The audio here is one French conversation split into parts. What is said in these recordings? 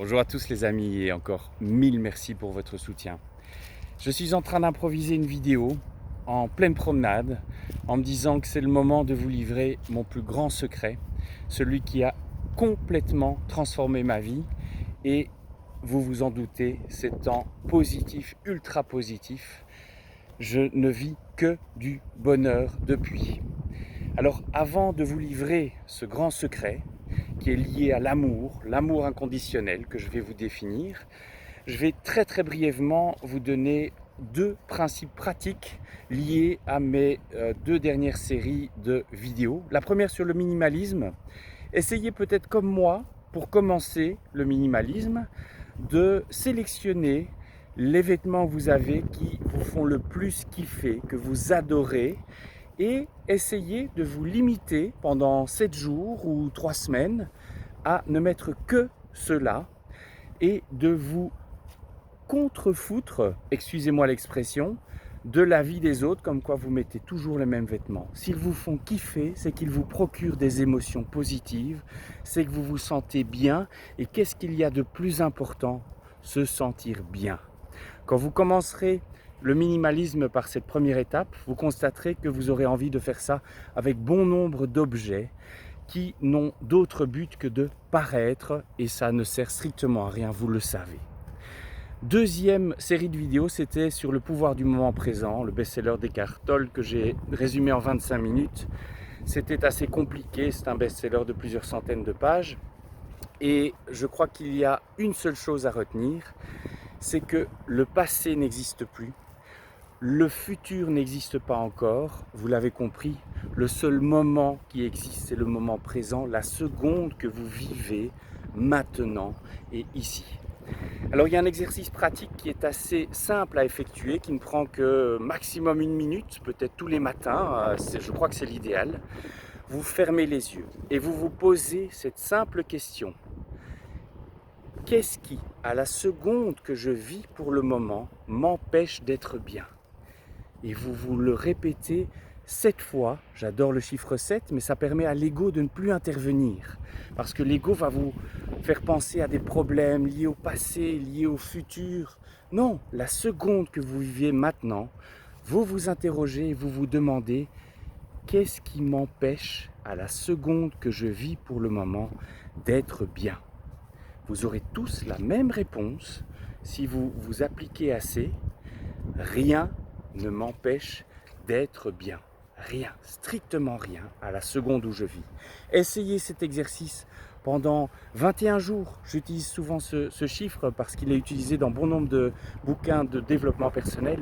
Bonjour à tous les amis et encore mille merci pour votre soutien. Je suis en train d'improviser une vidéo en pleine promenade en me disant que c'est le moment de vous livrer mon plus grand secret, celui qui a complètement transformé ma vie et vous vous en doutez, c'est en positif, ultra positif. Je ne vis que du bonheur depuis. Alors avant de vous livrer ce grand secret, qui est lié à l'amour inconditionnel que je vais vous définir. Je vais très brièvement vous donner deux principes pratiques liés à mes deux dernières séries de vidéos. La première sur le minimalisme. Essayez peut-être comme moi, pour commencer le minimalisme, de sélectionner les vêtements que vous avez qui vous font le plus kiffer, que vous adorez, et essayez de vous limiter pendant 7 jours ou 3 semaines à ne mettre que cela et de vous contrefoutre, excusez-moi l'expression, de la vie des autres, comme quoi vous mettez toujours les mêmes vêtements. S'ils vous font kiffer, c'est qu'ils vous procurent des émotions positives, c'est que vous vous sentez bien. Et qu'est-ce qu'il y a de plus important? Se sentir bien. Quand vous commencerez le minimalisme par cette première étape, vous constaterez que vous aurez envie de faire ça avec bon nombre d'objets qui n'ont d'autre but que de paraître, et ça ne sert strictement à rien, vous le savez. Deuxième série de vidéos, c'était sur le pouvoir du moment présent, le best-seller d'Eckhart Tolle que j'ai résumé en 25 minutes. C'était assez compliqué, c'est un best-seller de plusieurs centaines de pages. Et je crois qu'il y a une seule chose à retenir, c'est que le passé n'existe plus. Le futur n'existe pas encore, vous l'avez compris, le seul moment qui existe, c'est le moment présent, la seconde que vous vivez maintenant et ici. Alors il y a un exercice pratique qui est assez simple à effectuer, qui ne prend que maximum 1 minute, peut-être tous les matins, je crois que c'est l'idéal. Vous fermez les yeux et vous vous posez cette simple question. Qu'est-ce qui, à la seconde que je vis pour le moment, m'empêche d'être bien ? Et vous vous le répétez 7 fois, j'adore le chiffre 7, mais ça permet à l'ego de ne plus intervenir. Parce que l'ego va vous faire penser à des problèmes liés au passé, liés au futur. Non, la seconde que vous vivez maintenant, vous vous interrogez et vous vous demandez qu'est-ce qui m'empêche, à la seconde que je vis pour le moment, d'être bien. Vous aurez tous la même réponse si vous vous appliquez assez. Rien ne m'empêche d'être bien. Rien, strictement rien, à la seconde où je vis. Essayez cet exercice pendant 21 jours. J'utilise souvent ce chiffre parce qu'il est utilisé dans bon nombre de bouquins de développement personnel.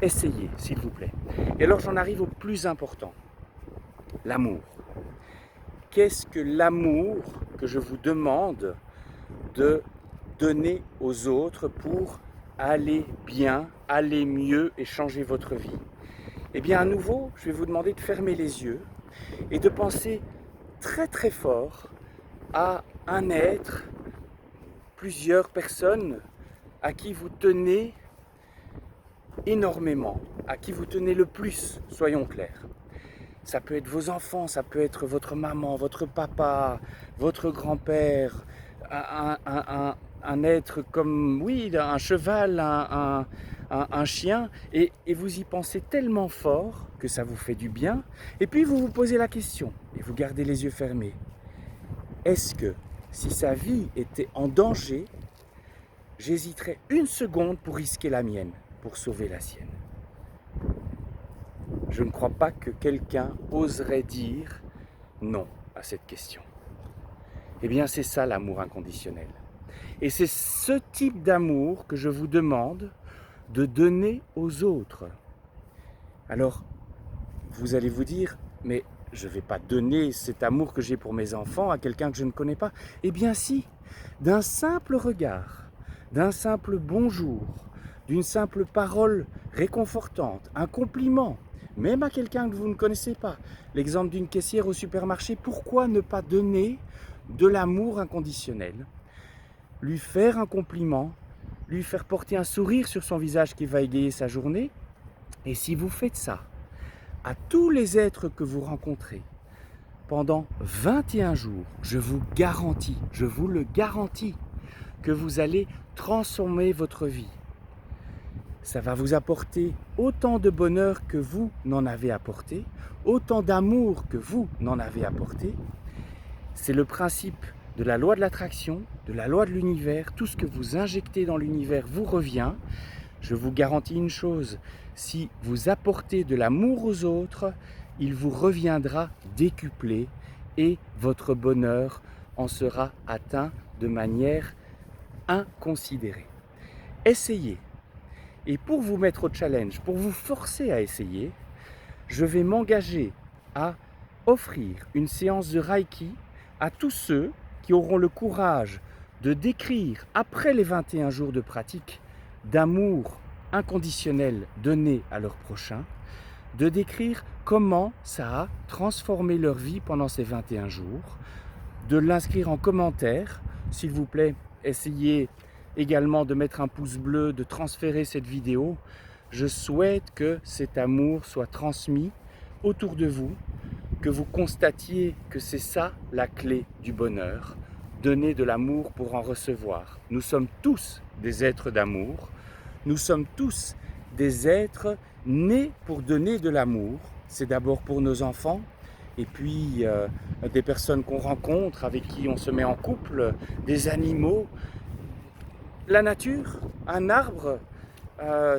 Essayez, s'il vous plaît. Et alors j'en arrive au plus important, l'amour. Qu'est-ce que l'amour que je vous demande de donner aux autres pour aller bien, aller mieux et changer votre vie? Eh bien à nouveau, je vais vous demander de fermer les yeux et de penser très fort à un être, plusieurs personnes à qui vous tenez énormément, à qui vous tenez le plus, soyons clairs. Ça peut être vos enfants, ça peut être votre maman, votre papa, votre grand-père, un être comme, oui, un cheval, un chien, et vous y pensez tellement fort que ça vous fait du bien. Et puis vous vous posez la question, et vous gardez les yeux fermés. Est-ce que, si sa vie était en danger, j'hésiterais 1 seconde pour risquer la mienne, pour sauver la sienne? Je ne crois pas que quelqu'un oserait dire non à cette question. Eh bien, c'est ça l'amour inconditionnel. Et c'est ce type d'amour que je vous demande de donner aux autres. Alors, vous allez vous dire, mais je ne vais pas donner cet amour que j'ai pour mes enfants à quelqu'un que je ne connais pas. Eh bien si, d'un simple regard, d'un simple bonjour, d'une simple parole réconfortante, un compliment, même à quelqu'un que vous ne connaissez pas. L'exemple d'une caissière au supermarché, pourquoi ne pas donner de l'amour inconditionnel? Lui faire un compliment, lui faire porter un sourire sur son visage qui va égayer sa journée. Et si vous faites ça à tous les êtres que vous rencontrez pendant 21 jours, je vous garantis, je vous le garantis, que vous allez transformer votre vie. Ça va vous apporter autant de bonheur que vous n'en avez apporté, autant d'amour que vous n'en avez apporté. C'est le principe de la loi de l'attraction, de la loi de l'univers. Tout ce que vous injectez dans l'univers vous revient. Je vous garantis une chose, si vous apportez de l'amour aux autres, il vous reviendra décuplé et votre bonheur en sera atteint de manière inconsidérée. Essayez. Et pour vous mettre au challenge, pour vous forcer à essayer, je vais m'engager à offrir une séance de Reiki à tous ceux qui auront le courage de décrire, après les 21 jours de pratique, d'amour inconditionnel donné à leur prochain, de décrire comment ça a transformé leur vie pendant ces 21 jours, de l'inscrire en commentaire, s'il vous plaît, essayez également de mettre un pouce bleu, de transférer cette vidéo. Je souhaite que cet amour soit transmis autour de vous, que vous constatiez que c'est ça la clé du bonheur, donner de l'amour pour en recevoir. Nous sommes tous des êtres d'amour, nous sommes tous des êtres nés pour donner de l'amour. C'est d'abord pour nos enfants, et puis des personnes qu'on rencontre, avec qui on se met en couple, des animaux, la nature, un arbre.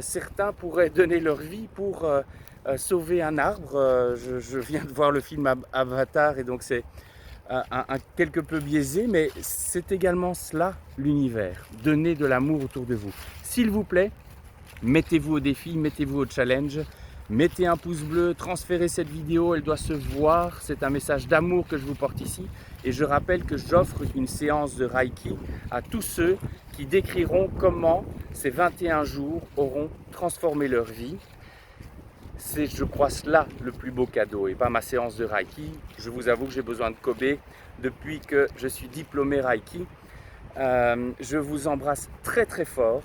Certains pourraient donner leur vie pour sauver un arbre. Je viens de voir le film Avatar et donc c'est quelque peu biaisé, mais c'est également cela l'univers, donner de l'amour autour de vous. S'il vous plaît, mettez-vous au défi, mettez-vous au challenge, mettez un pouce bleu, transférez cette vidéo, elle doit se voir, c'est un message d'amour que je vous porte ici. Et je rappelle que j'offre une séance de Reiki à tous ceux qui décriront comment ces 21 jours auront transformé leur vie. C'est, je crois, cela le plus beau cadeau et pas ma séance de Reiki. Je vous avoue que j'ai besoin de Kobe depuis que je suis diplômé Reiki. Je vous embrasse très très fort.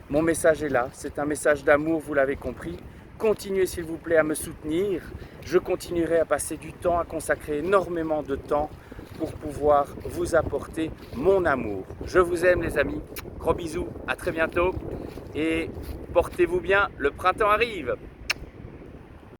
Mon message est là, c'est un message d'amour, vous l'avez compris. Continuez s'il vous plaît à me soutenir. Je continuerai à passer du temps, à consacrer énormément de temps pour pouvoir vous apporter mon amour. Je vous aime les amis. Gros bisous, à très bientôt et portez-vous bien, le printemps arrive.